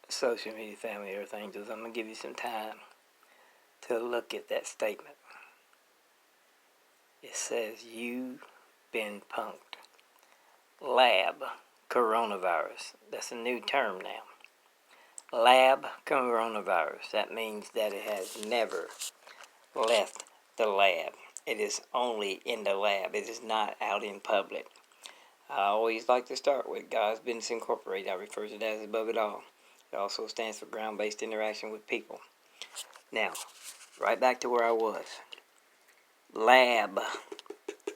social media family, Earth Angels, I'm going to give you some time to look at that statement. It says, "You've been punked." Lab coronavirus. That's a new term now. Lab coronavirus. That means that it has never left the lab. It is only in the lab. It is not out in public. I always like to start with God's Business Incorporated. I refer to it as above it all. It also stands for ground-based interaction with people. Now, right back to where I was. Lab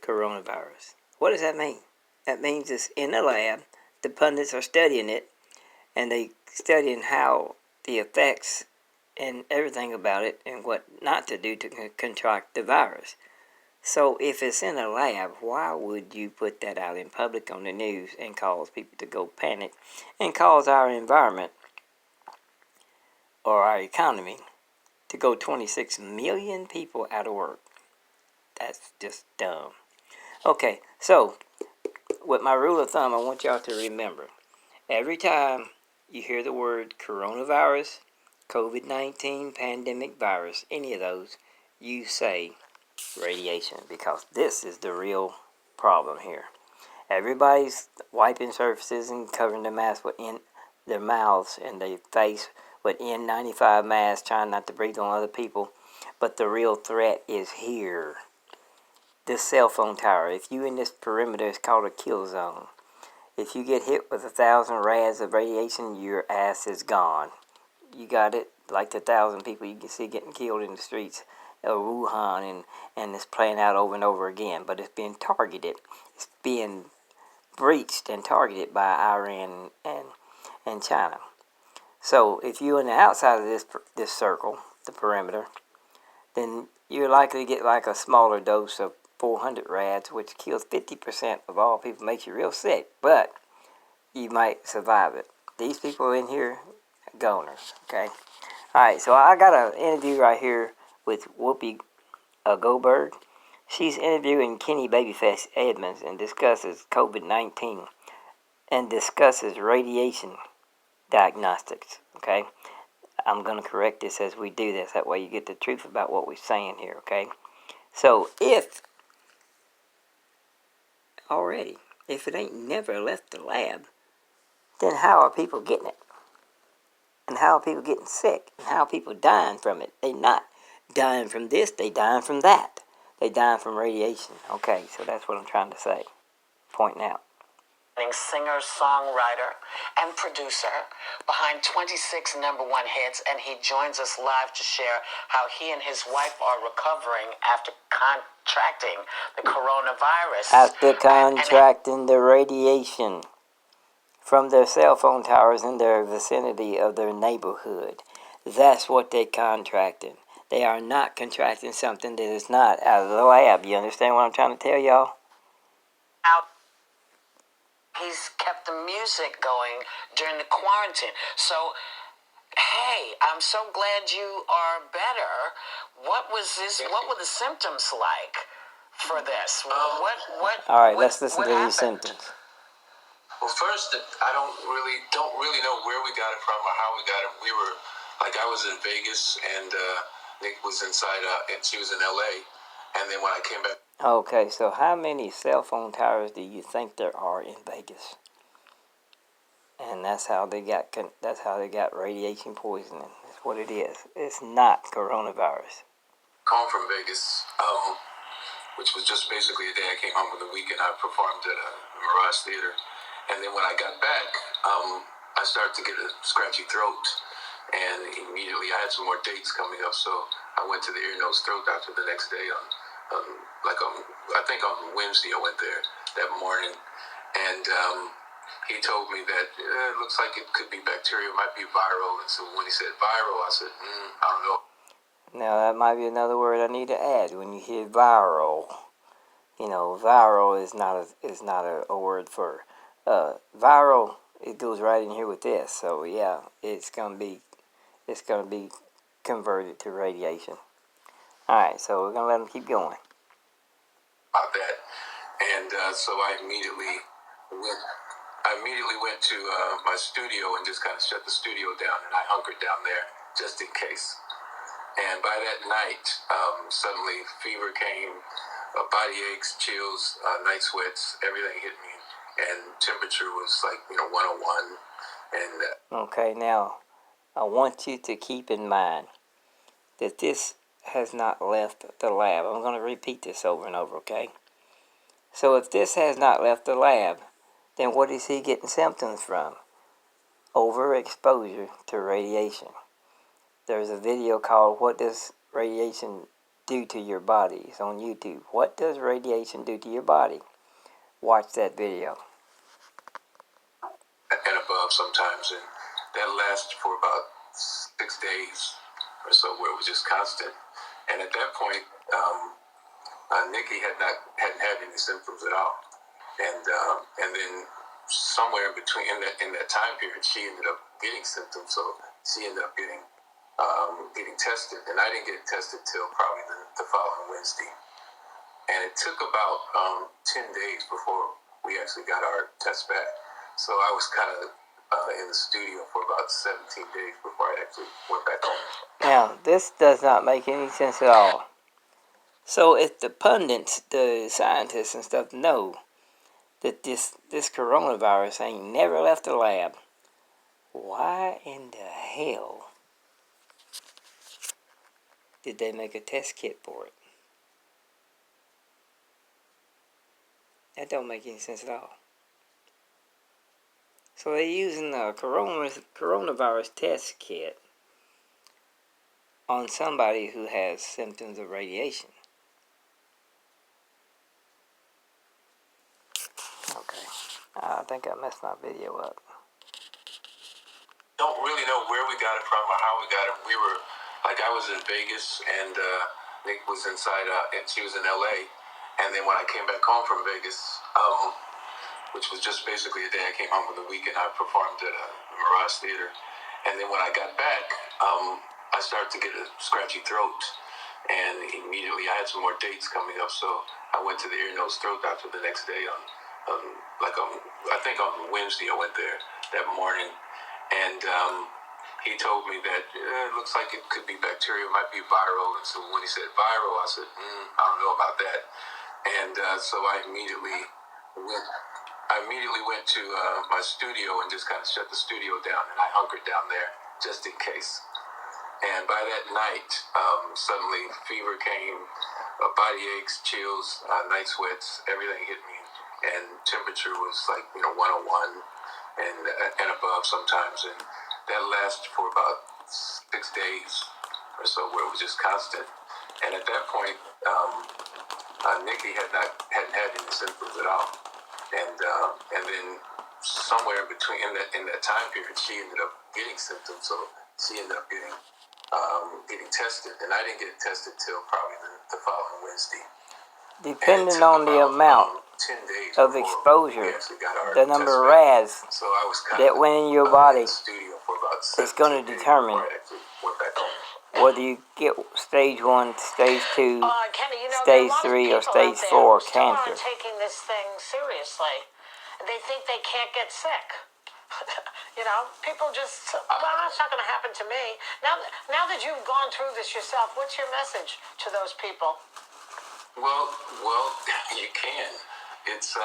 coronavirus. What does that mean? That means it's in the lab. The pundits are studying it, and they studying how the effects and everything about it and what not to do to contract the virus. So if it's in a lab, why would you put that out in public on the news and cause people to go panic and cause our environment or our economy to go 26 million people out of work? That's just dumb. Okay, so with my rule of thumb, I want y'all to remember, every time you hear the word coronavirus, COVID-19, pandemic virus, any of those, you say radiation, because this is the real problem here. Everybody's wiping surfaces and covering their mouths in their mouths and their face with N95 masks, trying not to breathe on other people. But the real threat is here. This cell phone tower. If you in this perimeter, it's called a kill zone. If you get hit with 1,000 rads of radiation, your ass is gone. You got it, like the 1,000 people you can see getting killed in the streets of Wuhan, and it's playing out over and over again. But it's being targeted. It's being breached and targeted by Iran and China. So if you're on the outside of this circle, the perimeter, then you're likely to get like a smaller dose of 400 rads, which kills 50% of all people, makes you real sick, but you might survive it. These people in here, goners, okay? All right, so I got an interview right here with Whoopi Goldberg. She's interviewing Kenny Babyface Edmonds and discusses COVID-19 and discusses radiation diagnostics, okay? I'm going to correct this as we do this. That way you get the truth about what we're saying here, okay? So if it ain't never left the lab, then how are people getting it? And how are people getting sick? And how are people dying from it? They not dying from this, they dying from that. They dying from radiation. Okay, so that's what I'm trying to say. Pointing out. Singer, songwriter, and producer behind 26 #1 hits, and he joins us live to share how he and his wife are recovering after contracting the coronavirus. After contracting the radiation from their cell phone towers in their vicinity of their neighborhood. That's what they contracted. They are not contracting something that is not out of the lab. You understand what I'm trying to tell y'all? He's kept the music going during the quarantine. So, hey, I'm so glad you are better. What was this? What were the symptoms like for this? All right, let's listen to these symptoms. Well, first, I don't really know where we got it from or how we got it. We were, I was in Vegas, and Nick was inside, and she was in LA. And then when I came back. Okay, so how many cell phone towers do you think there are in Vegas? And that's how they got radiation poisoning. That's what it is. It's not coronavirus. Home from Vegas, which was just basically a day I came home with a weekend. I performed at a Mirage Theater. And then when I got back, I started to get a scratchy throat. And immediately I had some more dates coming up, so I went to the ear, nose, throat doctor the next day I think on Wednesday I went there that morning, and he told me that it looks like it could be bacterial, it might be viral. And so when he said viral, I said, I don't know. Now that might be another word I need to add. When you hear viral, viral is not a word for viral. It goes right in here with this. So yeah, it's gonna be converted to radiation. All right, so we're gonna let them keep going. About that, and so I immediately went I immediately went to my studio and just kind of shut the studio down, and I hunkered down there just in case. And by that night, suddenly fever came, body aches, chills, night sweats, everything hit me, and temperature was like 101. And Okay, now I want you to keep in mind that this has not left the lab. I'm going to repeat this over and over, okay? So if this has not left the lab, then what is he getting symptoms from? Overexposure to radiation. There's a video called What Does Radiation Do to Your Body? It's on YouTube. What does radiation do to your body? Watch that video. and above sometimes, and that lasted for about 6 days or so, where it was just constant. And at that point, Nikki hadn't had any symptoms at all, and then somewhere in between in that time period, she ended up getting symptoms. So she ended up getting tested, and I didn't get tested till probably the following Wednesday. And it took about 10 days before we actually got our test back. So I was kind of in the studio for about 17 days before I actually went back home. Now, this does not make any sense at all. So if the pundits, the scientists and stuff know that this coronavirus ain't never left the lab, why in the hell did they make a test kit for it? That don't make any sense at all. So they're using a coronavirus test kit on somebody who has symptoms of radiation. Okay, I think I messed my video up. Don't really know where we got it from or how we got it. We were, I was in Vegas, and Nick was inside, and she was in LA. And then when I came back home from Vegas, which was just basically a day I came home from the weekend, I performed at the Mirage Theater. And then when I got back, I started to get a scratchy throat. And immediately I had some more dates coming up, so I went to the ear, nose, throat doctor the next day I think on Wednesday I went there that morning. And he told me that it looks like it could be bacterial, it might be viral. And so when he said viral, I said, I don't know about that. And so I immediately went to my studio and just kind of shut the studio down, and I hunkered down there just in case. And by that night, suddenly fever came, body aches, chills, night sweats, everything hit me. And temperature was like 101 and above sometimes, and that lasted for about 6 days or so, where it was just constant. And at that point, Nikki hadn't had any symptoms at all, and then somewhere in between in that time period, she ended up getting symptoms. So she ended up getting tested, and I didn't get tested till probably the following Wednesday. Depending on the amount of exposure, the number of RADS that went in your body is going to determine whether you get stage 1, stage 2, stage 3, or stage 4 cancer. Taking this thing seriously. They think they can't get sick. People just, well, it's not going to happen to me. Now that you've gone through this yourself, what's your message to those people? Well, you can. It's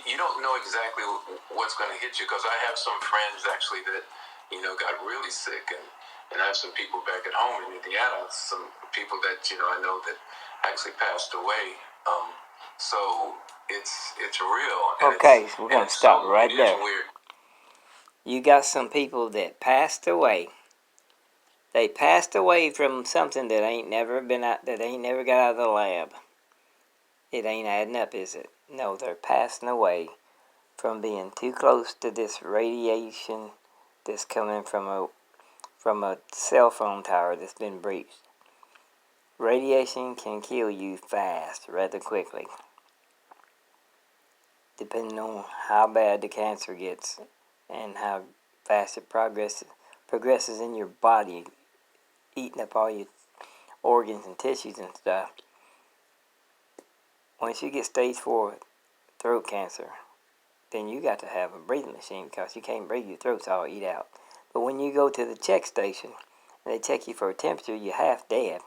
you don't know exactly what's going to hit you, because I have some friends actually that got really sick, and I have some people back at home in Indiana, some people that I know that actually passed away. So it's real. Okay, so we're gonna stop right there. You got some people that passed away. They passed away from something that ain't never got out of the lab. It ain't adding up, is it? No, they're passing away from being too close to this radiation that's coming from a cell phone tower that's been breached. Radiation can kill you fast, rather quickly, depending on how bad the cancer gets and how fast it progresses in your body, eating up all your organs and tissues and stuff. Once you get stage 4 throat cancer, then you got to have a breathing machine because you can't breathe, your throat's all eat out. But when you go to the check station and they check you for a temperature, you're half dead.